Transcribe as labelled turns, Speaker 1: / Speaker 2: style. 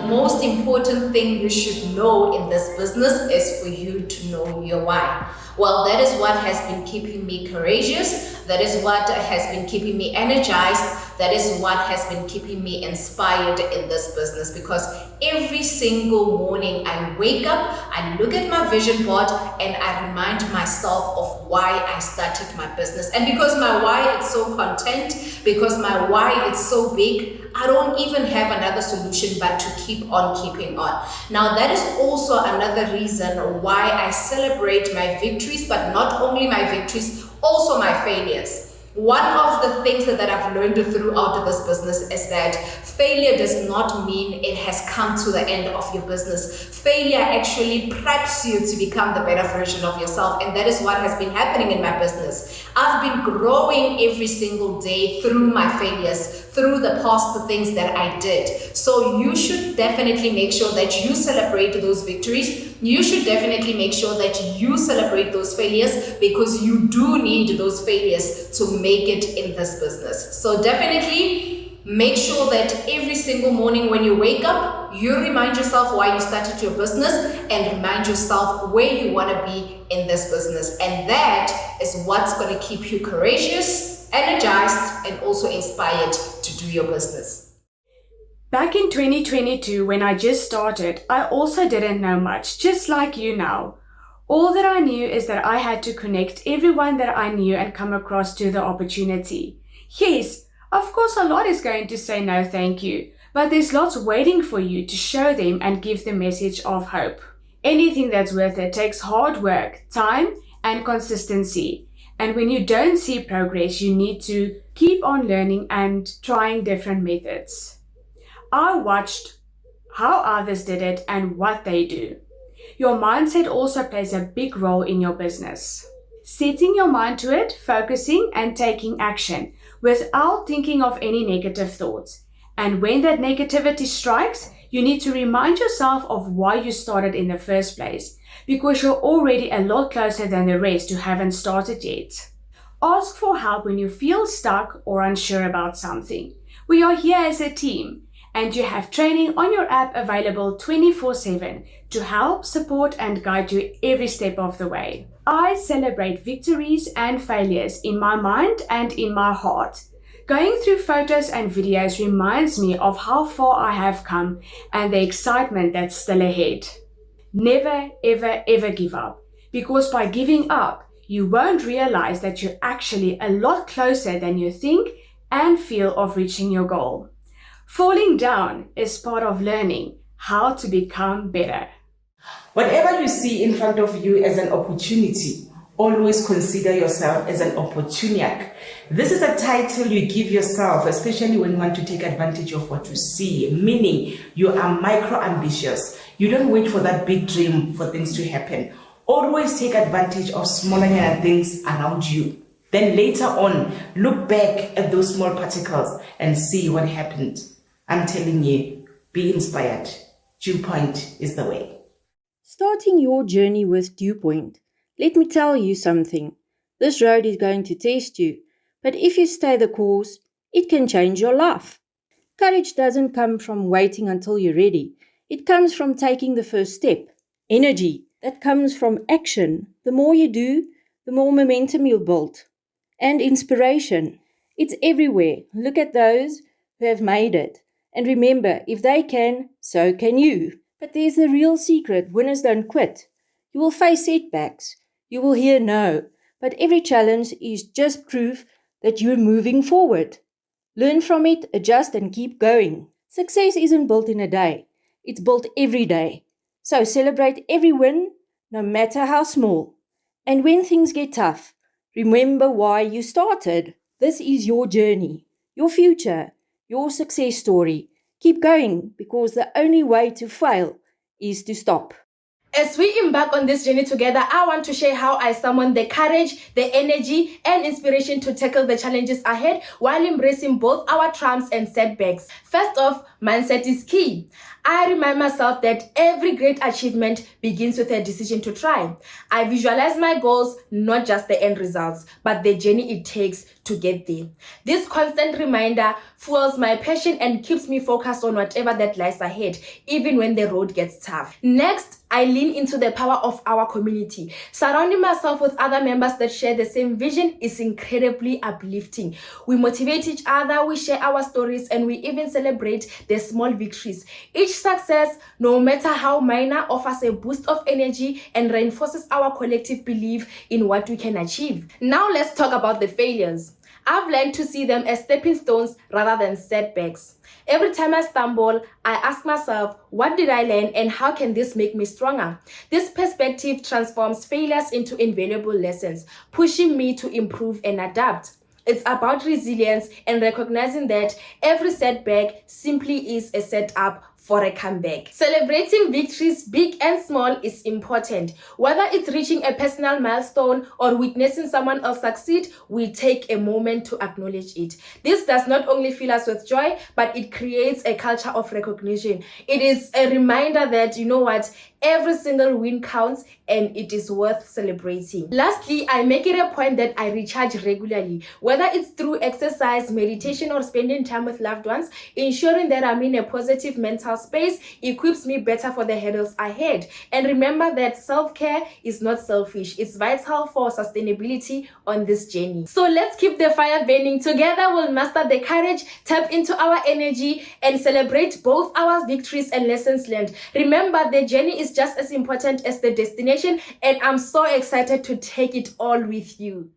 Speaker 1: most important thing you should know in this business is for you to know your why. Well, that is what has been keeping me courageous. That is what has been keeping me energized. That is what has been keeping me inspired in this business, because every single morning I wake up, I look at my vision board, and I remind myself of why I started my business. And because my why is so content, because my why is so big, I don't even have another solution but to keep on keeping on. Now, that is also another reason why I celebrate my victories, but not only my victories, also my failures. One of the things that I've learned throughout this business is that failure does not mean it has come to the end of your business. Failure actually preps you to become the better version of yourself, and that is what has been happening in my business. I've been growing every single day through my failures, through the past things that I did. So you should definitely make sure that you celebrate those victories. You should definitely make sure that you celebrate those failures, because you do need those failures to make it in this business. So definitely make sure that every single morning when you wake up, you remind yourself why you started your business, and remind yourself where you want to be in this business. And that is what's going to keep you courageous, energized, and also inspired to do your business.
Speaker 2: Back in 2022, when I just started, I also didn't know much, just like you now. All that I knew is that I had to connect everyone that I knew and come across to the opportunity. Yes, of course a lot is going to say no thank you, but there's lots waiting for you to show them and give the message of hope. Anything that's worth it takes hard work, time, and consistency. And when you don't see progress, you need to keep on learning and trying different methods. I watched how others did it and what they do. Your mindset also plays a big role in your business. Setting your mind to it, focusing and taking action without thinking of any negative thoughts. And when that negativity strikes, you need to remind yourself of why you started in the first place, because you're already a lot closer than the rest who haven't started yet. Ask for help when you feel stuck or unsure about something. We are here as a team, and you have training on your app available 24/7 to help, support, and guide you every step of the way. I celebrate victories and failures in my mind and in my heart. Going through photos and videos reminds me of how far I have come and the excitement that's still ahead. Never, ever, ever give up, because by giving up, you won't realize that you're actually a lot closer than you think and feel of reaching your goal. Falling down is part of learning how to become better.
Speaker 3: Whatever you see in front of you as an opportunity, always consider yourself as an opportuniac. This is a title you give yourself, especially when you want to take advantage of what you see, meaning you are micro-ambitious. You don't wait for that big dream for things to happen. Always take advantage of smaller things around you. Then later on, look back at those small particles and see what happened. I'm telling you, be inspired. Dew Point is the way.
Speaker 4: Starting your journey with Dew Point, let me tell you something. This road is going to test you, but if you stay the course, it can change your life. Courage doesn't come from waiting until you're ready. It comes from taking the first step. Energy, that comes from action. The more you do, the more momentum you'll build. And inspiration, it's everywhere. Look at those who have made it. And remember, if they can, so can you. But there's the real secret. Winners don't quit. You will face setbacks. You will hear no. But every challenge is just proof that you're moving forward. Learn from it, adjust, and keep going. Success isn't built in a day. It's built every day. So celebrate every win, no matter how small. And when things get tough, remember why you started. This is your journey, your future, your success story. Keep going, because the only way to fail is to stop.
Speaker 5: As we embark on this journey together, I want to share how I summon the courage, the energy, and inspiration to tackle the challenges ahead while embracing both our triumphs and setbacks. First off, mindset is key. I remind myself that every great achievement begins with a decision to try. I visualize my goals, not just the end results, but the journey it takes to get there. This constant reminder fuels my passion and keeps me focused on whatever that lies ahead, even when the road gets tough. Next, I lean into the power of our community. Surrounding myself with other members that share the same vision is incredibly uplifting. We motivate each other, we share our stories, and we even celebrate the small victories. Each success, no matter how minor, offers a boost of energy and reinforces our collective belief in what we can achieve. Now let's talk about the failures. I've learned to see them as stepping stones rather than setbacks. Every time I stumble, I ask myself, what did I learn and how can this make me stronger? This perspective transforms failures into invaluable lessons, pushing me to improve and adapt. It's about resilience and recognizing that every setback simply is a setup for a comeback. Celebrating victories, big and small, is important. Whether it's reaching a personal milestone or witnessing someone else succeed, we take a moment to acknowledge it. This does not only fill us with joy, but it creates a culture of recognition. It is a reminder that, you know what, every single win counts and it is worth celebrating. Lastly, I make it a point that I recharge regularly, whether it's through exercise, meditation, or spending time with loved ones. Ensuring that I'm in a positive mental space equips me better for the hurdles ahead. And remember that self-care is not selfish. It's vital for sustainability on this journey. So let's keep the fire burning. Together we'll master the courage, tap into our energy, and celebrate both our victories and lessons learned. Remember, the journey is just as important as the destination, and I'm so excited to take it all with you.